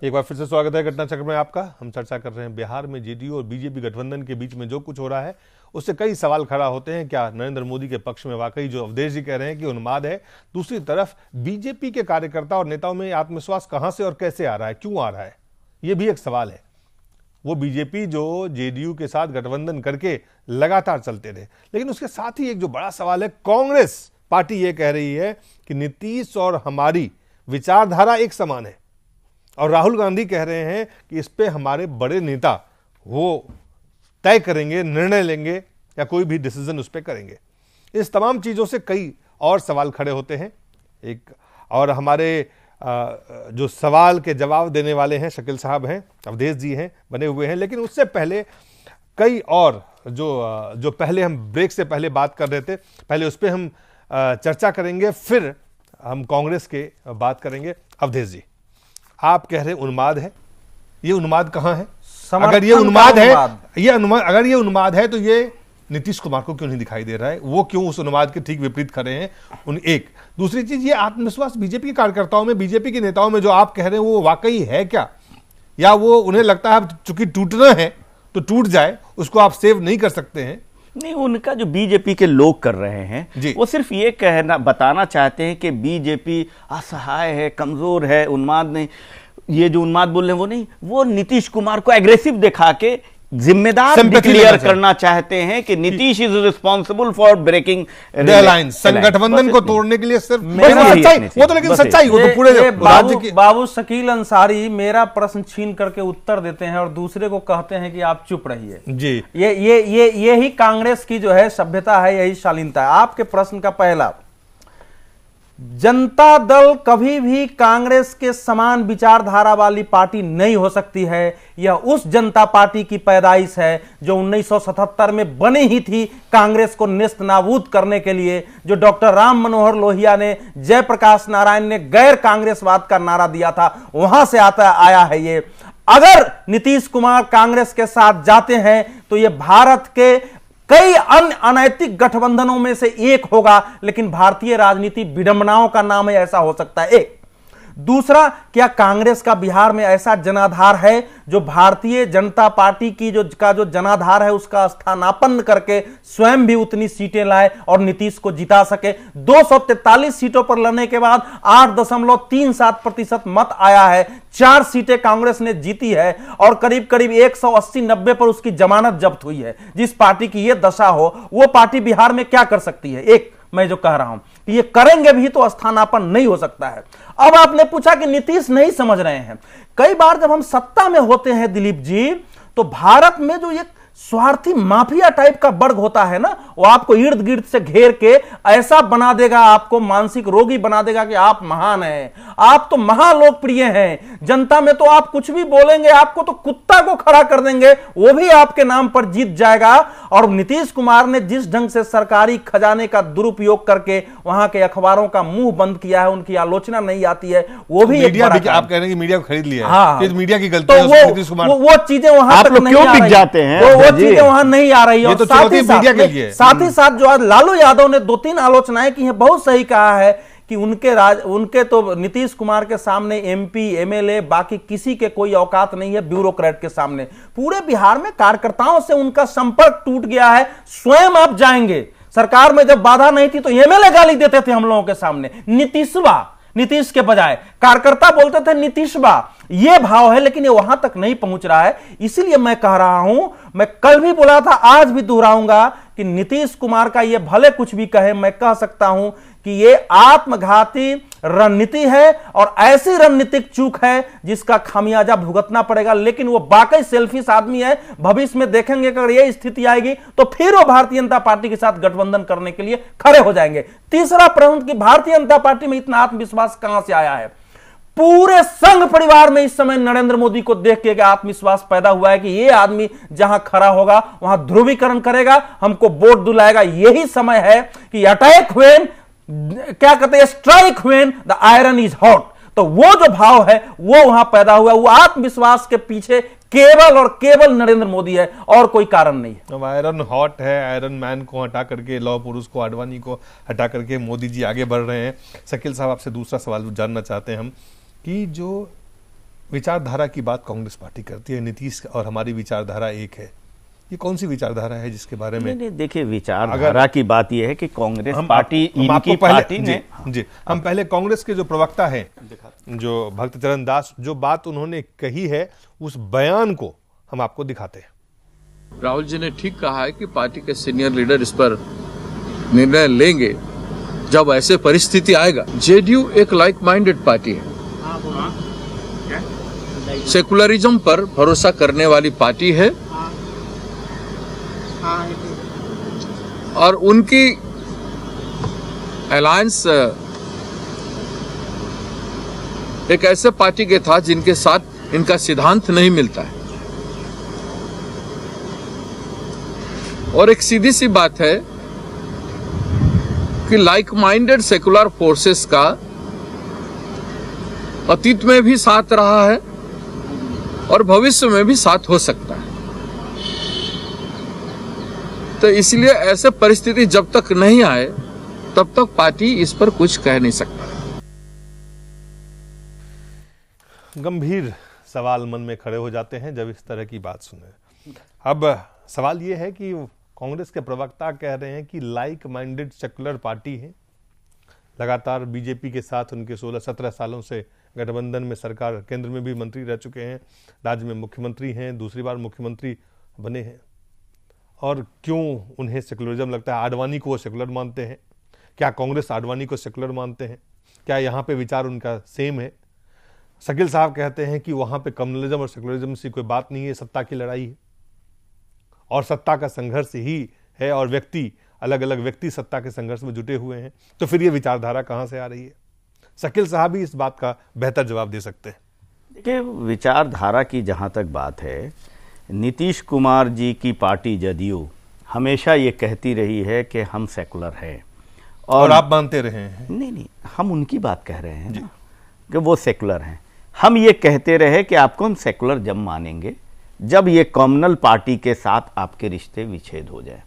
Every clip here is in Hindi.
एक बार फिर से स्वागत है घटना चक्र में आपका। हम चर्चा कर रहे हैं बिहार में जेडीयू और बीजेपी गठबंधन के बीच में जो कुछ हो रहा है उससे कई सवाल खड़ा होते हैं। क्या नरेंद्र मोदी के पक्ष में वाकई जो अवधेश जी कह रहे हैं कि उन्माद है, दूसरी तरफ बीजेपी के कार्यकर्ता और नेताओं में आत्मविश्वास कहां से और कैसे आ रहा है, क्यों आ रहा है, यह भी एक सवाल है। वो बीजेपी जो जेडीयू के साथ गठबंधन करके लगातार चलते रहे, लेकिन उसके साथ ही एक जो बड़ा सवाल है, कांग्रेस पार्टी ये कह रही है कि नीतीश और हमारी विचारधारा एक समान है और राहुल गांधी कह रहे हैं कि इस पे हमारे बड़े नेता वो तय करेंगे, निर्णय लेंगे या कोई भी डिसीजन उस पर करेंगे। इस तमाम चीज़ों से कई और सवाल खड़े होते हैं। एक और हमारे जो सवाल के जवाब देने वाले हैं शकील साहब हैं, अवधेश जी हैं, बने हुए हैं। लेकिन उससे पहले कई और जो पहले हम ब्रेक से पहले बात कर रहे थे, पहले उस पर हम चर्चा करेंगे, फिर हम कांग्रेस के बात करेंगे। अवधेश जी, आप कह रहे हैं उन्माद है, ये उन्माद कहां है? अगर ये उन्माद है, अगर ये उन्माद है तो ये नीतीश कुमार को क्यों नहीं दिखाई दे रहा है? वो क्यों उस उन्माद के ठीक विपरीत खड़े हैं? एक दूसरी चीज, ये आत्मविश्वास बीजेपी के कार्यकर्ताओं में, बीजेपी के नेताओं में जो आप कह रहे हैं वो वाकई है क्या, या वो उन्हें लगता है चूंकि टूटना है तो टूट जाए, उसको आप सेव नहीं कर सकते हैं? नहीं, उनका जो बीजेपी के लोग कर रहे हैं वो सिर्फ ये बताना चाहते हैं कि बीजेपी असहाय है, कमजोर है, उन्माद नहीं। ये जो उन्माद बोल रहे हैं वो नहीं, वो नीतीश कुमार को एग्रेसिव दिखा के जिम्मेदार डिक्लेयर करना चाहते हैं कि Nitish is responsible for breaking the alliance, संगठबंधन को तोड़ने के लिए सिर्फ सच्चाई, वो तो लेकिन सच्चाई, वो तो पूरे राज्य की। बाबू शकील अंसारी मेरा प्रश्न छीन करके उत्तर देते हैं और दूसरे को कहते हैं कि आप चुप रहिए जी। ये ही कांग्रेस की जो है सभ्यता है, यही शालीनता है। आपके प्रश्न का पहला, जनता दल कभी भी कांग्रेस के समान विचारधारा वाली पार्टी नहीं हो सकती है। यह उस जनता पार्टी की पैदाइश है जो 1977 में बनी ही थी कांग्रेस को नेस्त नाबूद करने के लिए, जो डॉक्टर राम मनोहर लोहिया ने, जयप्रकाश नारायण ने गैर कांग्रेसवाद का नारा दिया था, वहां से आया है ये। अगर नीतीश कुमार कांग्रेस के साथ जाते हैं तो यह भारत के कई अन्य अनैतिक गठबंधनों में से एक होगा, लेकिन भारतीय राजनीति विडंबनाओं का नाम है, ऐसा हो सकता है। एक दूसरा, क्या कांग्रेस का बिहार में ऐसा जनाधार है जो भारतीय जनता पार्टी की जो जनाधार है उसका स्थानापन्न करके स्वयं भी उतनी सीटें लाए और नीतीश को जिता सके? 243 सीटों पर लड़ने के बाद 8.37% मत आया है, 4 सीटें कांग्रेस ने जीती है और करीब करीब 180-90 पर उसकी जमानत जब्त हुई है। जिस पार्टी की यह दशा हो, वो पार्टी बिहार में क्या कर सकती है? एक मैं जो कह रहा हूं कि ये करेंगे भी तो स्थानापन्न नहीं हो सकता है। अब आपने पूछा कि नीतीश नहीं समझ रहे हैं। कई बार जब हम सत्ता में होते हैं दिलीप जी, तो भारत में जो एक स्वार्थी माफिया टाइप का वर्ग होता है ना, वो आपको इर्द गिर्द से घेर के ऐसा बना देगा, आपको मानसिक रोगी बना देगा कि आप महान हैं, आप तो महालोकप्रिय हैं, जनता में तो आप कुछ भी बोलेंगे आपको तो कुत्ता को खड़ा कर देंगे, वो भी आपके नाम पर जीत जाएगा। और नीतीश कुमार ने जिस ढंग से सरकारी खजाने का दुरुपयोग करके वहां के अखबारों का मुंह बंद किया है, उनकी आलोचना नहीं आती है, वो भी मीडिया आप कह रहे हैं कि मीडिया को खरीद लिया है। हाँ, मीडिया की गलती है। तो वो चीजें वहां तक नहीं आ रही, जाते हैं, वो चीजें वहां नहीं आ रही है। तो साथ ही साथ जो आज लालू यादव ने 2-3 आलोचनाएं की हैं, बहुत सही कहा है कि उनके तो नीतीश कुमार के सामने एमपी, एमएलए, बाकी किसी के कोई औकात नहीं है ब्यूरोक्रेट के सामने। पूरे बिहार में कार्यकर्ताओं से उनका संपर्क टूट गया है। स्वयं आप जाएंगे, सरकार में जब बाधा नहीं थी तो एमएलए गाली देते थे हम लोगों के सामने, नीतीश के बजाय कार्यकर्ता बोलते थे नीतीशवा। यह भाव है, लेकिन ये वहां तक नहीं पहुंच रहा है। इसीलिए मैं कह रहा हूं, मैं कल भी बोला था, आज भी दोहराऊंगा कि नीतीश कुमार का ये भले कुछ भी कहे, मैं कह सकता हूं कि ये आत्मघाती रणनीति है और ऐसी रणनीतिक चूक है जिसका खामियाजा भुगतना पड़ेगा। लेकिन वो वाकई सेल्फिश आदमी है। भविष्य में देखेंगे अगर ये स्थिति आएगी तो फिर वो भारतीय जनता पार्टी के साथ गठबंधन करने के लिए खड़े हो जाएंगे। तीसरा प्रश्न कि भारतीय जनता पार्टी में इतना आत्मविश्वास कहां से आया है? पूरे संघ परिवार में इस समय नरेंद्र मोदी को देख के आत्मविश्वास पैदा हुआ है कि ये आदमी जहां खड़ा होगा वहां ध्रुवीकरण करेगा, हमको वोट दिलाएगा। यही समय है कि अटैक व्हेन, क्या कहते हैं, strike when the iron is hot. तो वो जो भाव है वो वहां पैदा हुआ, वो आत्मविश्वास के पीछे केवल और केवल नरेंद्र मोदी है और कोई कारण नहीं है। अब आयरन हॉट है, आयरन मैन को हटा करके, लौह पुरुष को, आडवाणी को हटा करके मोदी जी आगे बढ़ रहे हैं। शकील साहब, आपसे दूसरा सवाल जानना चाहते हैं हम कि जो विचारधारा की बात कांग्रेस पार्टी करती है, नीतीश और हमारी विचारधारा एक है। ये कौन सी विचारधारा है जिसके बारे में? नहीं, देखिए विचारधारा की बात यह है कि कांग्रेस पार्टी इनकी पार्टी ने जी हम पहले कांग्रेस के जो प्रवक्ता हैं जो भक्तचरण दास, जो बात उन्होंने कही है उस बयान को हम आपको दिखाते हैं। राहुल जी ने ठीक कहा है कि पार्टी के सीनियर लीडर इस पर निर्णय लेंगे जब ऐसे परिस्थिति आएगा। जेडीयू एक लाइक माइंडेड पार्टी है, सेकुलरिज्म पर भरोसा करने वाली पार्टी है और उनकी अलायंस एक ऐसे पार्टी के था जिनके साथ इनका सिद्धांत नहीं मिलता है। और एक सीधी सी बात है कि लाइक माइंडेड सेकुलर फोर्सेस का अतीत में भी साथ रहा है और भविष्य में भी साथ हो सकता है। तो इसलिए ऐसे परिस्थिति जब तक नहीं आए तब तक पार्टी इस पर कुछ कह नहीं सकता। गंभीर सवाल मन में खड़े हो जाते हैं जब इस तरह की बात सुने। अब सवाल यह है कि कांग्रेस के प्रवक्ता कह रहे हैं कि लाइक माइंडेड सेकुलर पार्टी है, लगातार बीजेपी के साथ उनके 16-17 सालों से गठबंधन में सरकार, केंद्र में भी मंत्री रह चुके हैं, राज्य में मुख्यमंत्री हैं, दूसरी बार मुख्यमंत्री बने हैं। और क्यों उन्हें सेकुलरिज्म लगता है? आडवाणी को वो सेकुलर मानते हैं? क्या कांग्रेस आडवाणी को सेकुलर मानते हैं? क्या यहाँ पे विचार उनका सेम है? शकील साहब कहते हैं कि वहाँ पे कम्युनलिज्म और सेकुलरिज्म से कोई बात नहीं है, सत्ता की लड़ाई है और सत्ता का संघर्ष ही है और व्यक्ति, अलग अलग व्यक्ति सत्ता के संघर्ष में जुटे हुए हैं। तो फिर ये विचारधारा कहाँ से आ रही है? शकील साहब ही इस बात का बेहतर जवाब दे सकते हैं। देखिए, विचारधारा की जहाँ तक बात है, नीतीश कुमार जी की पार्टी जदयू हमेशा ये कहती रही है कि हम सेकुलर हैं और आप मानते रहे हैं। नहीं, हम उनकी बात कह रहे हैं ना कि वो सेकुलर हैं। हम ये कहते रहे कि आपको हम सेकुलर जब मानेंगे जब ये कम्युनल पार्टी के साथ आपके रिश्ते विच्छेद हो जाए।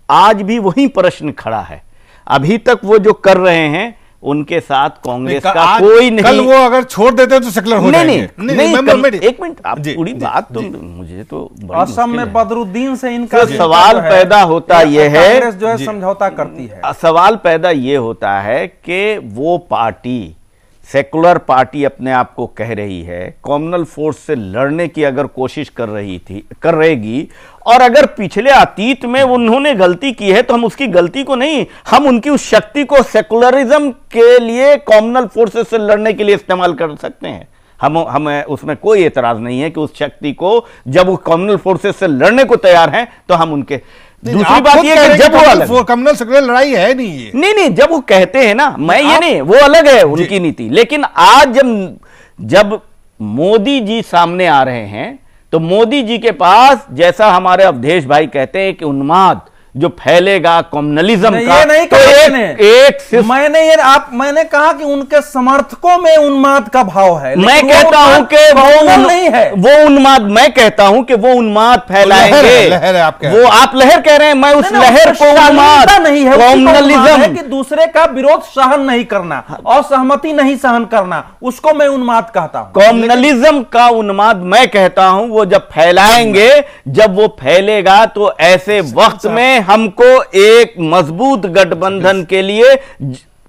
आज भी वही प्रश्न खड़ा है। अभी तक वो जो कर रहे हैं उनके साथ कांग्रेस का कोई नहीं। कल वो अगर छोड़ देते तो सेकुलर हो जाएंगे। नहीं, एक मिनट, आप पूरी बात तो मुझे तो असम में बदरुद्दीन से इनका सवाल पैदा होता यह है, कांग्रेस जो है समझौता करती है। सवाल पैदा ये होता है कि वो पार्टी, सेकुलर पार्टी अपने आप को कह रही है, कम्युनल फोर्स से लड़ने की अगर कोशिश कर रहेगी, और अगर पिछले अतीत में उन्होंने गलती की है तो हम उसकी गलती को नहीं, हम उनकी उस शक्ति को सेकुलरिज्म के लिए, कम्युनल फोर्सेस से लड़ने के लिए इस्तेमाल कर सकते हैं। हमें उसमें कोई एतराज नहीं है कि उस शक्ति को, जब वो कम्युनल फोर्सेस से लड़ने को तैयार हैं तो हम उनके। दूसरी बात ये कि जब वो कम्युनल सेकुलर लड़ाई है नहीं, ये नहीं, जब वो कहते हैं ना, मैं ये नहीं, वो अलग है उनकी नीति। लेकिन आज जब मोदी जी सामने आ रहे हैं तो मोदी जी के पास, जैसा हमारे अवधेश भाई कहते हैं कि उन्माद जो फैलेगा कम्युनलिज्म का, ये नहीं तो मैंने कहा कि उनके समर्थकों में उन्माद का भाव है। मैं कहता हूं कि वो उन्माद, मैं कहता हूं कि वो उन्माद फैलाएंगे। वो आप लहर कह रहे हैं, मैं उस लहर को उन्माद नहीं है, कम्युनलिज्म कि दूसरे का विरोध सहन नहीं करना, असहमति नहीं सहन करना, उसको मैं उन्माद कहता हूं। कम्युनलिज्म का उन्माद मैं कहता हूं वो जब फैलाएंगे, जब वो फैलेगा तो ऐसे वक्त में हमको एक मजबूत गठबंधन के लिए,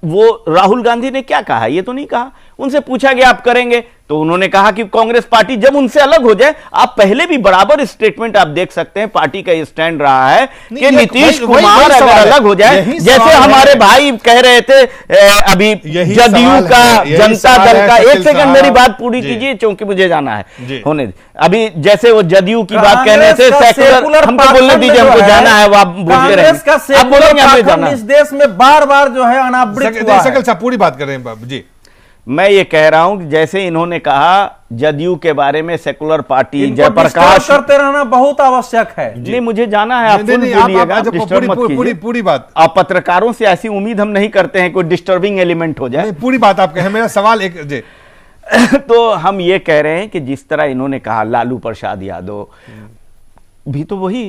वो राहुल गांधी ने क्या कहा, ये तो नहीं कहा, उनसे पूछा गया आप करेंगे तो उन्होंने कहा कि कांग्रेस पार्टी जब उनसे अलग हो जाए। आप पहले भी बराबर स्टेटमेंट आप देख सकते हैं, पार्टी का ये स्टैंड रहा है कि नीतीश कुमार अगर अलग हो जाए, जैसे हमारे भाई कह रहे थे अभी जदयू का, जनता दल का। एक सेकंड मेरी बात पूरी कीजिए क्योंकि मुझे जाना है होने। अभी जैसे वो जदयू की बात कहने से सेकुलर, हमको बोलने दीजिए, हमको जाना है, वो आप बोलते रहेंगे, आप बोलेंगे हमें जाना है। इस देश में बार बार जो है अनावृत हुआ है। पूरी बात कर रहे हैं बाबू जी। मैं ये कह रहा हूं कि जैसे इन्होंने कहा जदयू के बारे में, सेकुलर पार्टी, जयप्रकाश करते रहना बहुत आवश्यक है। नहीं, मुझे जाना है, आप बोलिएगा, पूरी बात। आप पत्रकारों से ऐसी उम्मीद हम नहीं करते हैं कोई डिस्टर्बिंग एलिमेंट हो जाए। पूरी बात आप कहें, मेरा सवाल एक तो हम ये कह रहे हैं कि जिस तरह इन्होंने कहा लालू प्रसाद यादव भी तो वही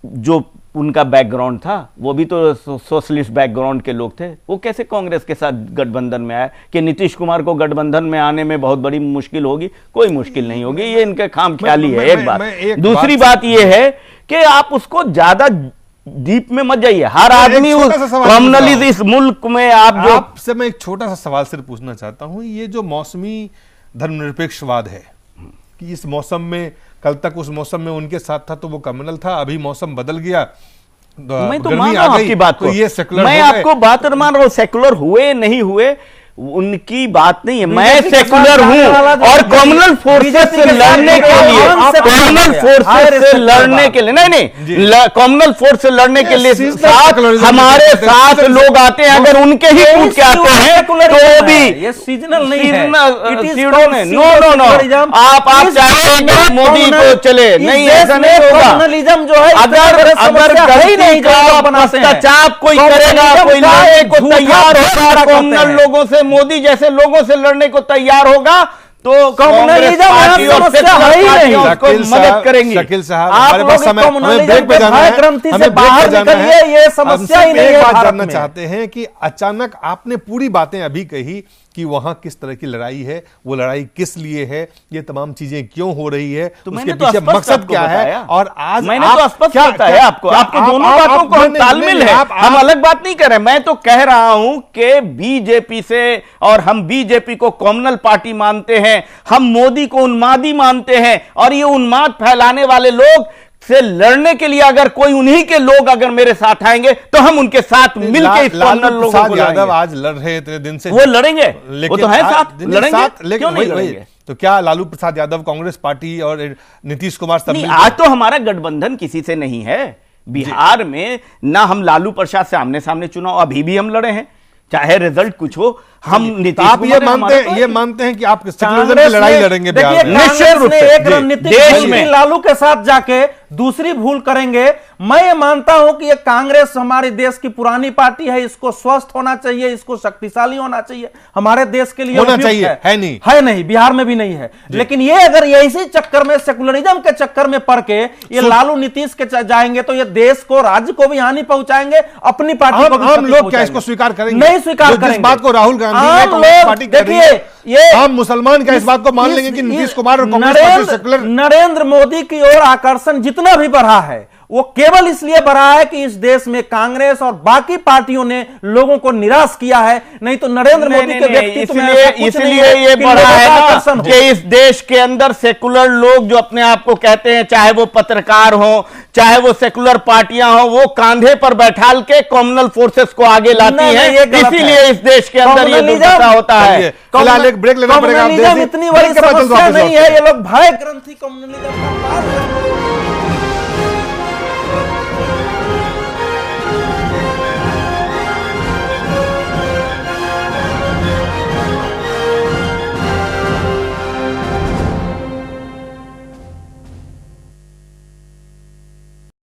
जो उनका बैकग्राउंड था, वो भी तो सोशलिस्ट बैकग्राउंड के लोग थे, वो कैसे कांग्रेस के साथ गठबंधन में आए? कि नीतीश कुमार को गठबंधन में आने में बहुत बड़ी मुश्किल होगी? कोई मुश्किल नहीं होगी, ये इनके खामख्याली है। एक बात। दूसरी बात ये है कि आप उसको ज्यादा डीप में मत जाइए। हर आदमी कॉमनली इस मुल्क में आपसे मैं एक छोटा सा सवाल सिर्फ पूछना चाहता हूं, ये जो मौसमी धर्मनिरपेक्षवाद है कि इस मौसम में, कल तक उस मौसम में उनके साथ था तो वो कम्युनल था, अभी मौसम बदल गया, मैं तो मान रहा हूं आपकी बात को, ये सेकुलर, मैं आपको बात मान रहा हूं, सेकुलर हुए नहीं हुए उनकी बात नहीं है। मैं सेकुलर हूं और कम्युनल फोर्सेस से लड़ने के लिए, कम्युनल फोर्सेस से लड़ने के लिए, नहीं कम्युनल फोर्स से लड़ने के लिए साथ हमारे साथ लोग आते हैं, अगर उनके ही टूट के आते हैं तो भी ये सीजनल नहीं है। नो नो नो, आप चाहेंगे मोदी को चले, नहीं ऐसा नहीं होगा। कम्युनलिज्म जो है, अगर चाप कोई करेगा, कोई लड़ने को तैयार होगा, कम्युनल लोगों से, मोदी जैसे लोगों से लड़ने को तैयार होगा तो कम्युनलिज्म मदद करेंगे। शकील साहब, आप हमारे पास समय, हमें ब्रेक पे जाना है, हमें बाहर निकलिए, ये समस्या ही नहीं है। एक बात जानना चाहते हैं कि अचानक आपने पूरी बातें अभी कही कि वहां किस तरह की लड़ाई है, वो लड़ाई किस लिए है, ये तमाम चीजें क्यों हो रही है, तो उसके पीछे मकसद क्या है, और आज मैंने तो स्पष्ट बताया आपको, आपको दोनों बातों को हम तालमेल है, हम अलग बात नहीं कर रहे। मैं तो कह रहा हूं कि बीजेपी से, और हम बीजेपी को कम्युनल पार्टी मानते हैं, हम मोदी को उन्मादी मानते हैं, और ये उन्माद फैलाने वाले लोग से लड़ने के लिए अगर कोई उन्हीं के लोग अगर मेरे साथ आएंगे तो हम उनके साथ मिलकर इस कम्युनल लोगों को यादव आज लड़ रहे इतने दिन से, वो लड़ेंगे, वो तो है साथ लड़ेंगे, क्यों नहीं लड़ेंगे? तो क्या लालू प्रसाद यादव कांग्रेस पार्टी और नीतीश कुमार सब नहीं, आज तो हमारा गठबंधन किसी से नहीं है। बिहार में ना हम लालू प्रसाद से आमने सामने चुनाव अभी भी हम लड़े हैं, चाहे रिजल्ट कुछ हो। हम नीतीश, आप ये मानते हैं कि आप सेकुलरिज्म की लड़ाई लड़ेंगे बिहार में? निश्चित रूप से एक रणनीतिक देश में लालू के साथ जाके दूसरी भूल करेंगे। मैं ये मानता हूं कि ये कांग्रेस हमारे देश की पुरानी पार्टी है, इसको स्वस्थ होना चाहिए, इसको शक्तिशाली होना चाहिए, हमारे देश के लिए होना चाहिए, है नहीं, बिहार में भी नहीं है। लेकिन ये अगर इसी चक्कर में, सेकुलरिज्म के चक्कर में पड़ के ये लालू नीतीश के जाएंगे तो ये देश को, राज्य को भी हानि पहुंचाएंगे, अपनी पार्टी को भी। हम लोग क्या इसको स्वीकार करेंगे? नहीं स्वीकार करेंगे। इस बात को राहुल गांधी पार्टी, देखिए ये हम मुसलमान क्या इस बात को मान लेंगे कि नीतीश कुमार और कांग्रेस सेकुलर? नरेंद्र मोदी की ओर आकर्षण जितना भी बढ़ा है वो केवल इसलिए बढ़ा है कि इस देश में कांग्रेस और बाकी पार्टियों ने लोगों को निराश किया है, नहीं तो नरेंद्र मोदी के व्यक्तित्व में इसलिए ये बढ़ा है ना कि इस देश के अंदर सेकुलर लोग जो अपने आप को कहते हैं, चाहे वो पत्रकार हो, चाहे वो सेकुलर पार्टियां हो, वो कांधे पर बैठाल के कम्युनल फोर्सेस को आगे लाती हैं, इसीलिए इस देश के अंदर ये दुर्दशा होता है। फिलहाल एक ब्रेक लेना पड़ेगा, इतनी बड़ी समस्या नहीं है, ये लोग भय ग्रंथि कम्युनलिज्म का